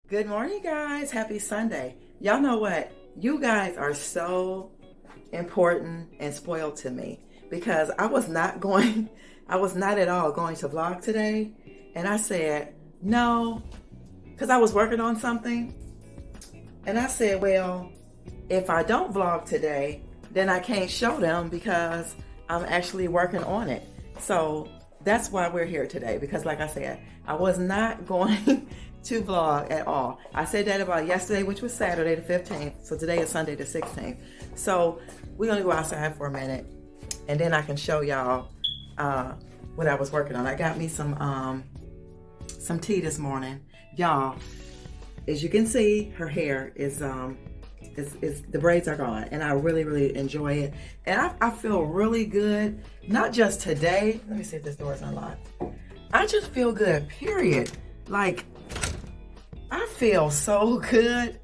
Good morning, guys. Happy Sunday. Y'all know what? You guys are so important and spoiled to me because I was not at all going to vlog today. And I said, no, because I was working on something. And I said, well, if I don't vlog today, then I can't show them because I'm actually working on it. So that's why we're here today because, like I said, I was not going to vlog at all. I said that about yesterday, which was Saturday the 15th. So today is Sunday the 16th. So we're going to go outside for a minute and then I can show y'all what I was working on. I got me some tea this morning. Y'all, as you can see, her hair is the braids are gone and I really enjoy it. And I feel really good, not just today. Let me see if this door is unlocked. I just feel good, period. Like, I feel so good.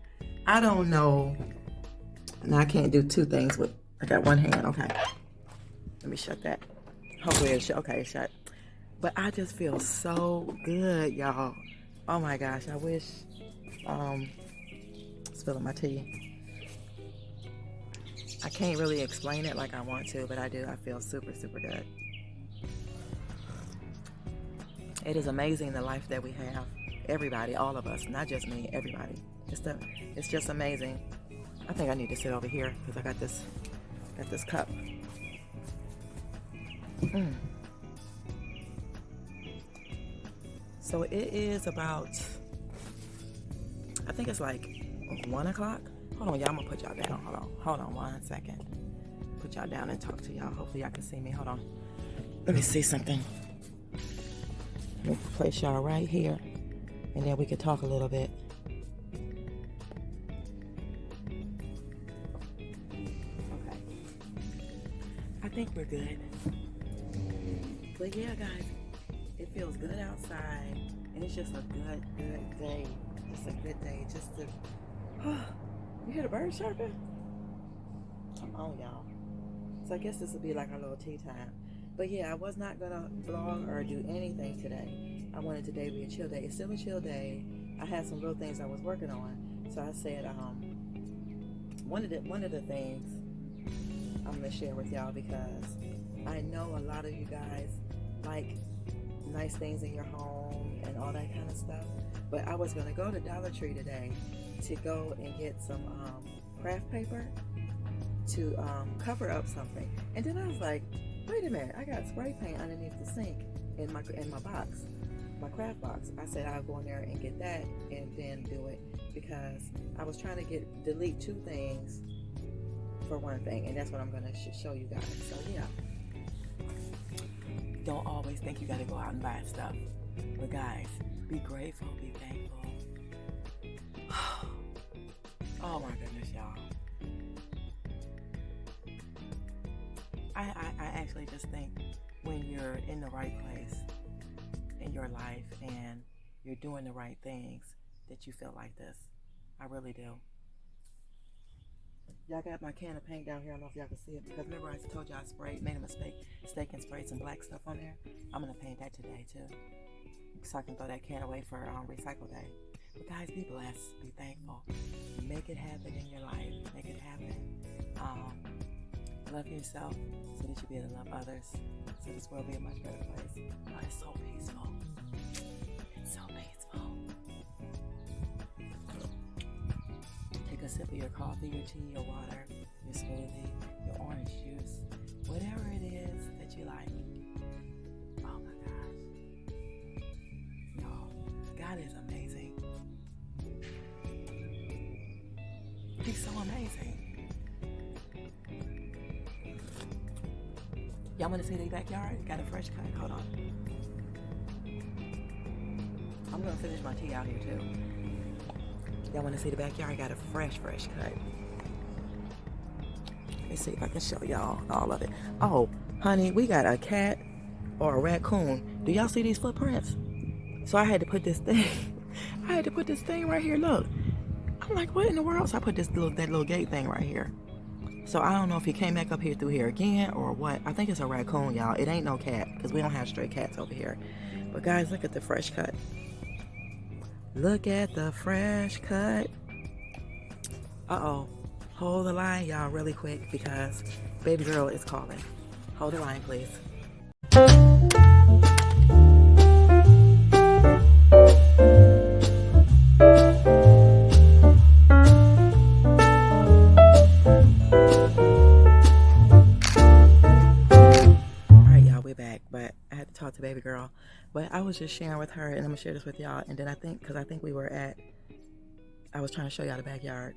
I don't know. Now I can't do two things with, I got one hand, okay. Let me shut that. Hopefully it's shut, okay, it's shut. But I just feel so good, y'all. Oh my gosh, I wish, spilling my tea. I can't really explain it like I want to, but I do. I feel super good. It is amazing the life that we have. Everybody, all of us, not just me, everybody. It's just amazing. I think I need to sit over here because I got this cup. So it is about, I think it's like 1 o'clock. Hold on, y'all, I'm gonna put y'all down. Hold on 1 second. Put y'all down and talk to y'all. Hopefully y'all can see me. Hold on. Let me see something. Let me place y'all right here and then we can talk a little bit. Okay. I think we're good. But yeah, guys, it feels good outside and it's just a good day. Just a good day. Just to, you hear the birds chirping? Come on, y'all. So I guess this will be like our little tea time. But yeah, I was not gonna vlog or do anything today. I wanted today to be a chill day. It's still a chill day. I had some real things I was working on. So I said, one of the things I'm gonna share with y'all because I know a lot of you guys like nice things in your home and all that kind of stuff. But I was gonna go to Dollar Tree today to go and get some craft paper to cover up something. And then I was like, wait a minute, I got spray paint underneath the sink in my box, my craft box. I said I'll go in there and get that and then do it because I was trying to delete two things for one thing, and that's what I'm gonna show you guys. So yeah, don't always think you gotta go out and buy stuff, but guys, be grateful, be thankful. Oh my goodness, y'all. I actually just think when you're in the right place in your life and you're doing the right things that you feel like this. I really do. Y'all got my can of paint down here. I don't know if y'all can see it because remember I told y'all I made a mistake and sprayed some black stuff on there. I'm gonna paint that today too, so I can throw that can away for recycle day. But guys, be blessed, be thankful, make it happen in your life, make it happen. Love yourself so that you'll be able to love others, so this world will be a much better place. Oh, it's so peaceful. It's so peaceful. Take a sip of your coffee, your tea, your water, your smoothie, your orange juice, whatever it is that you like. Oh my gosh. Y'all, God is amazing. He's so amazing. Y'all want to see the backyard? Got a fresh cut. Hold on. I'm going to finish my tea out here too. Y'all want to see the backyard? Got a fresh cut. Let me see if I can show y'all all of it. Oh, honey, we got a cat or a raccoon. Do y'all see these footprints? So I had to put this thing right here. Look. I'm like, what in the world? So I put that little gate thing right here. So I don't know if he came back up here through here again or what. I think it's a raccoon, y'all. It ain't no cat because we don't have stray cats over here. But guys, look at the fresh cut. Look at the fresh cut. Uh-oh. Hold the line, y'all, really quick because baby girl is calling. Hold the line, please. Alright, y'all, we're back, but I had to talk to baby girl. But I was just sharing with her, and I'm gonna share this with y'all. And then I think I was trying to show y'all the backyard.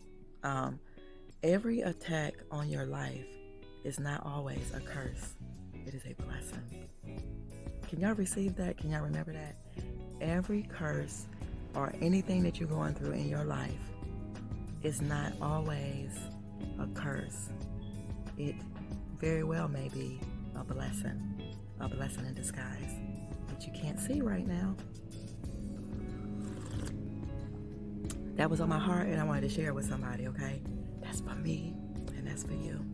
Every attack on your life is not always a curse. It is a blessing. Can y'all receive that? Can y'all remember that? Every curse or anything that you're going through in your life is not always a curse. It very well may be a blessing in disguise that you can't see right now. That was on my heart and I wanted to share it with somebody, okay? That's for me and that's for you.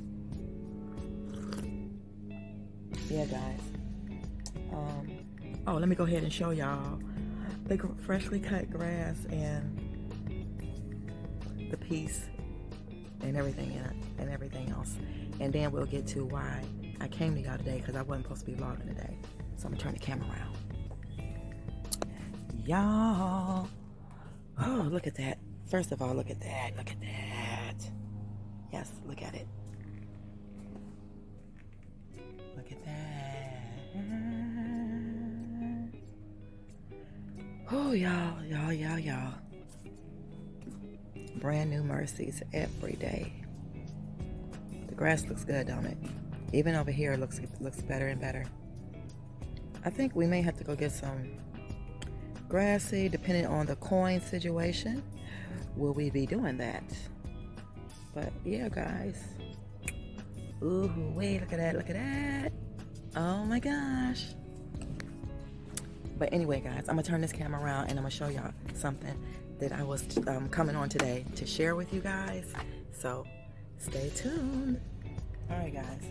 Yeah, guys. Let me go ahead and show y'all the freshly cut grass and the piece and everything in it and everything else. And then we'll get to why I came to y'all today, because I wasn't supposed to be vlogging today. So I'm gonna turn the camera around. Y'all. Oh, look at that. First of all, look at that. Look at that. Yes, look at it. Look at that. Oh, y'all. Brand new Mercies every day. The grass looks good, don't it? Even over here, it looks better and better. I think we may have to go get some grass seed, depending on the coin situation. Will we be doing that? But yeah, guys. Ooh, wait, look at that. Oh my gosh. But anyway, guys, I'm gonna turn this camera around and I'm gonna show y'all something that I was coming on today to share with you guys. So stay tuned. All right, guys.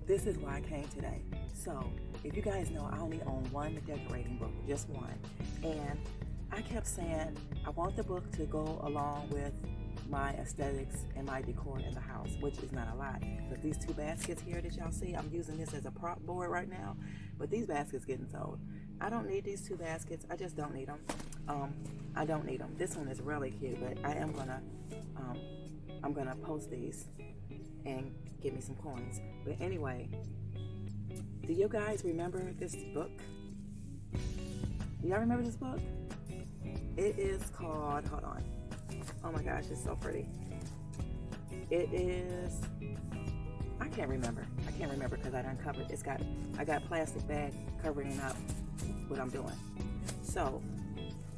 This is why I came today. So if you guys know, I only own one decorating book, just one. And I kept saying I want the book to go along with my aesthetics and my decor in the house, which is not a lot. But these two baskets here that y'all see, I'm using this as a prop board right now. But these baskets getting sold. I don't need these two baskets. I just don't need them. I don't need them. This one is really cute, but I am gonna, I'm gonna post these and get me some coins. But anyway, do you guys remember this book? Do y'all remember this book? It is called, hold on. Oh my gosh, it's so pretty. It is, I can't remember because I done covered. I got a plastic bag covering up what I'm doing. So,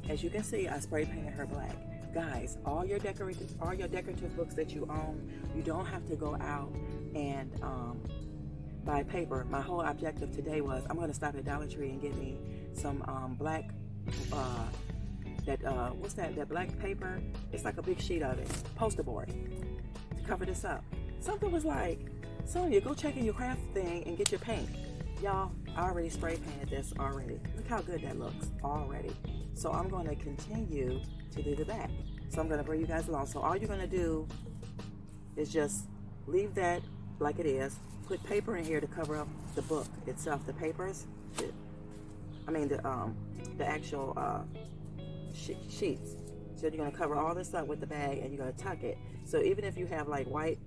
as you can see, I spray painted her black. Guys, all your decorative books that you own, you don't have to go out and buy paper. My whole objective today was I'm going to stop at Dollar Tree and get me some black, what's that black paper? It's like a big sheet of it, poster board, to cover this up. Something was like, Sonia, go check in your craft thing and get your paint. Y'all, I already spray painted this already. Look how good that looks already. So I'm going to continue to do the back. So I'm going to bring you guys along. So all you're going to do is just leave that like it is. Put paper in here to cover up the book itself. The papers, the actual sheets. So you're going to cover all this up with the bag and you're going to tuck it. So even if you have like white,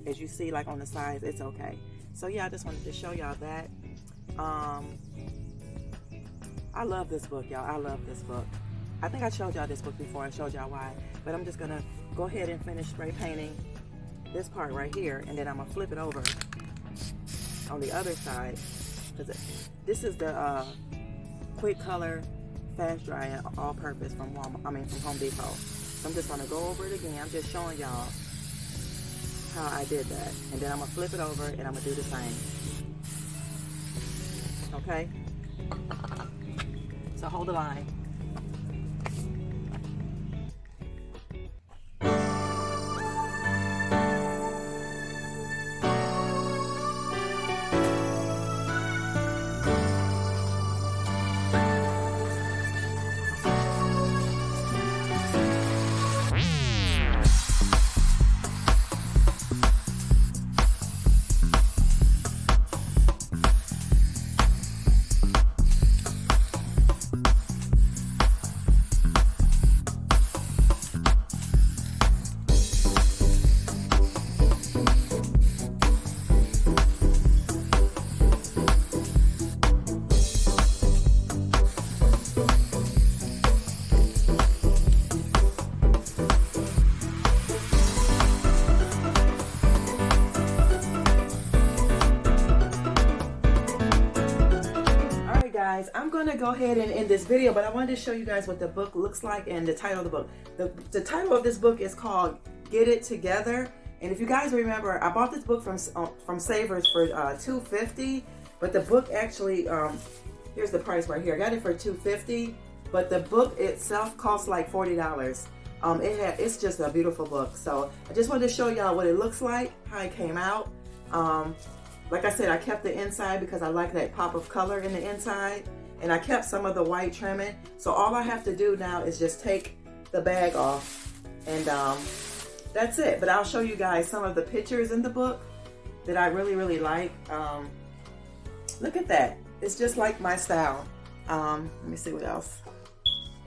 as you see like on the sides, it's okay. So yeah, I just wanted to show y'all that. I love this book, y'all. I love this book. I think I showed y'all this book before. I showed y'all why. But I'm just going to go ahead and finish spray painting this part right here. And then I'm going to flip it over on the other side. Because this is the quick color fast dry and all purpose from from Home Depot. So I'm just going to go over it again. I'm just showing y'all how I did that. And then I'm going to flip it over and I'm going to do the same. Okay? So hold the line. to go ahead and end this video, but I wanted to show you guys what the book looks like and the title of the book. The title of this book is called Get It Together. And if you guys remember, I bought this book from Savers for $2.50, but the book actually, here's the price right here. I got it for $2.50, but the book itself costs like $40. It's just a beautiful book. So I just wanted to show y'all what it looks like, how it came out. Like I said, I kept the inside because I like that pop of color in the inside, and I kept some of the white trimming. So all I have to do now is just take the bag off, and that's it. But I'll show you guys some of the pictures in the book that I really, really like. Look at that. It's just like my style. Let me see what else.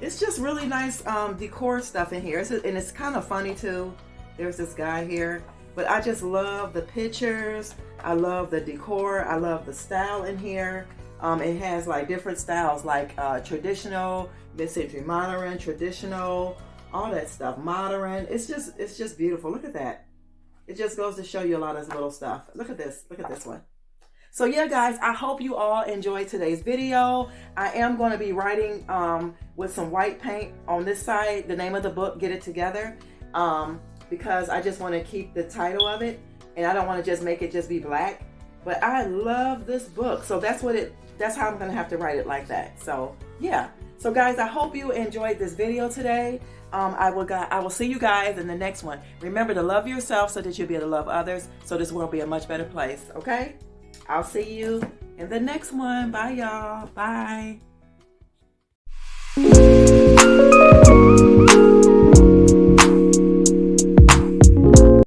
It's just really nice decor stuff in here. And it's kind of funny too. There's this guy here. But I just love the pictures. I love the decor. I love the style in here. It has like different styles, like traditional, mid-century modern, traditional, all that stuff, modern. It's just beautiful. Look at that. It just goes to show you a lot of little stuff. Look at this. Look at this one. So yeah, guys, I hope you all enjoyed today's video. I am going to be writing with some white paint on this side, the name of the book, Get It Together, because I just want to keep the title of it, and I don't want to just make it just be black. But I love this book, so that's how I'm going to have to write it like that. So yeah. So guys, I hope you enjoyed this video today. I will see you guys in the next one. Remember to love yourself so that you'll be able to love others, so this world will be a much better place. Okay? I'll see you in the next one. Bye, y'all. Bye.